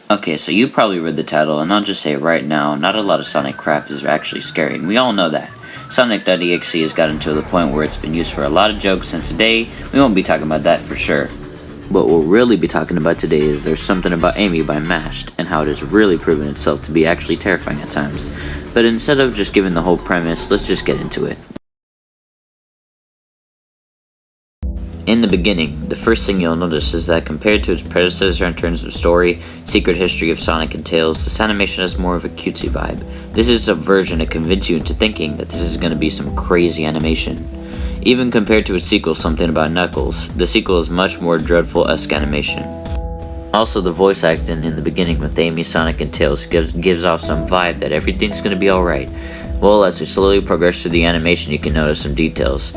Okay, so you probably read the title, and I'll just say right now, not a lot of Sonic crap is actually scary, and we all know that. Sonic.exe has gotten to the point where it's been used for a lot of jokes, and today, we won't be talking about that for sure. What we'll really be talking about today is There's Something About Amy by Mashed, and how it has really proven itself to be actually terrifying at times. But instead of just giving the whole premise, let's just get into it. In the beginning, the first thing you'll notice is that compared to its predecessor in terms of story, secret history of Sonic and Tails, this animation has more of a cutesy vibe. This is a subversion to convince you into thinking that this is going to be some crazy animation. Even compared to its sequel, Something About Knuckles, the sequel is much more dreadful-esque animation. Also, the voice acting in the beginning with Amy, Sonic, and Tails gives off some vibe that everything's going to be alright. Well, as we slowly progress through the animation, you can notice some details.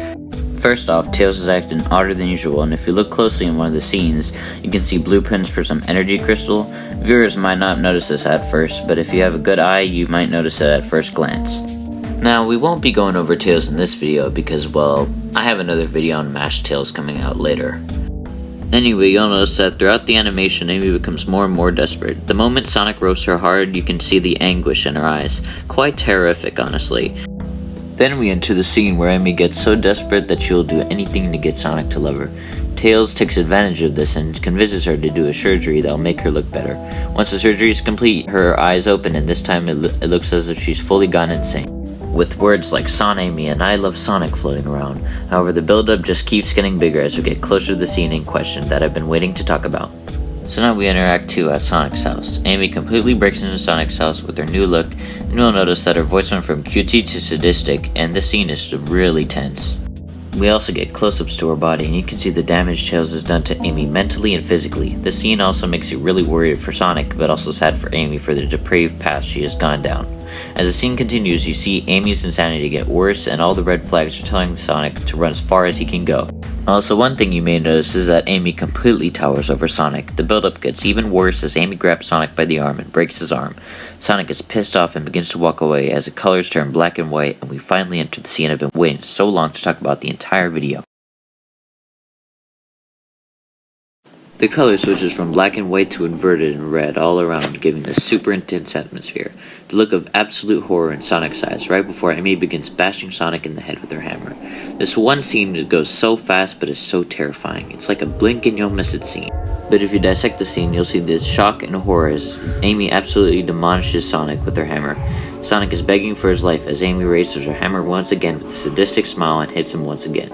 First off, Tails is acting odder than usual, and if you look closely in one of the scenes, you can see blueprints for some energy crystal. Viewers might not notice this at first, but if you have a good eye, you might notice it at first glance. Now, we won't be going over Tails in this video because, well, I have another video on Mashed Tails coming out later. Anyway, you'll notice that throughout the animation, Amy becomes more and more desperate. The moment Sonic roasts her hard, you can see the anguish in her eyes. Quite terrific, honestly. Then we enter the scene where Amy gets so desperate that she'll do anything to get Sonic to love her. Tails takes advantage of this and convinces her to do a surgery that'll make her look better. Once the surgery is complete, her eyes open, and this time it looks as if she's fully gone insane, with words like "Son Amy" and "I love Sonic" floating around. However, the build-up just keeps getting bigger as we get closer to the scene in question that I've been waiting to talk about. So now we enter Act 2 at Sonic's house. Amy completely breaks into Sonic's house with her new look, and you'll notice that her voice went from cutesy to sadistic, and the scene is really tense. We also get close-ups to her body, and you can see the damage Tails has done to Amy mentally and physically. The scene also makes you really worried for Sonic, but also sad for Amy for the depraved path she has gone down. As the scene continues, you see Amy's insanity get worse, and all the red flags are telling Sonic to run as far as he can go. Also, one thing you may notice is that Amy completely towers over Sonic. The build-up gets even worse as Amy grabs Sonic by the arm and breaks his arm. Sonic is pissed off and begins to walk away as the colors turn black and white, and we finally enter the scene I've been waiting so long to talk about the entire video. The color switches from black and white to inverted and red all around, giving this super intense atmosphere. The look of absolute horror in Sonic's eyes right before Amy begins bashing Sonic in the head with her hammer. This one scene that goes so fast but is so terrifying. It's like a blink and you'll miss it scene. But if you dissect the scene, you'll see this shock and horror as Amy absolutely demolishes Sonic with her hammer. Sonic is begging for his life as Amy raises her hammer once again with a sadistic smile and hits him once again.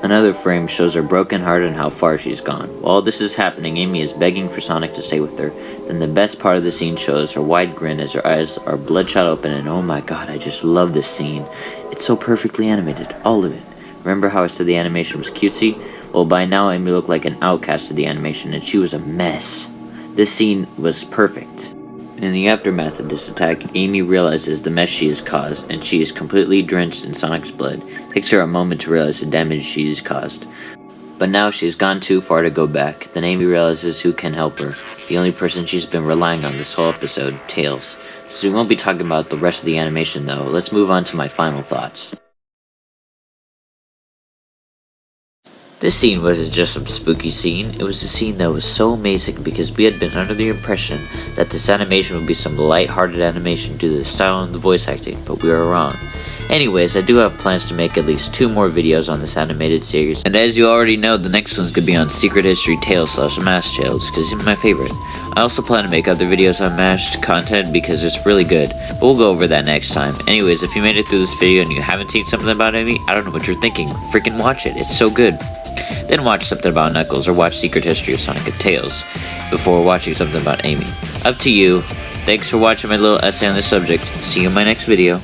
Another frame shows her broken heart and how far she's gone. While this is happening, Amy is begging for Sonic to stay with her. Then the best part of the scene shows her wide grin as her eyes are bloodshot open, and oh my god, I just love this scene. It's so perfectly animated, all of it. Remember how I said the animation was cutesy? Well, by now Amy looked like an outcast of the animation, and she was a mess. This scene was perfect. In the aftermath of this attack, Amy realizes the mess she has caused, and she is completely drenched in Sonic's blood. It takes her a moment to realize the damage she has caused. But now she has gone too far to go back. Then Amy realizes who can help her. The only person she's been relying on this whole episode, Tails. So we won't be talking about the rest of the animation though. Let's move on to my final thoughts. This scene wasn't just some spooky scene, it was a scene that was so amazing because we had been under the impression that this animation would be some light-hearted animation due to the style and the voice acting, but we were wrong. Anyways, I do have plans to make at least 2 more videos on this animated series, and as you already know, the next one's gonna be on Secret History Tails / Mashed Tails, because it's my favorite. I also plan to make other videos on Mashed content because it's really good, but we'll go over that next time. Anyways, if you made it through this video and you haven't seen Something About Amy, I don't know what you're thinking. Freaking watch it, it's so good. Then watch Something About Knuckles or watch Secret History of Sonic and Tails before watching Something About Amy. Up to you. Thanks for watching my little essay on this subject. See you in my next video.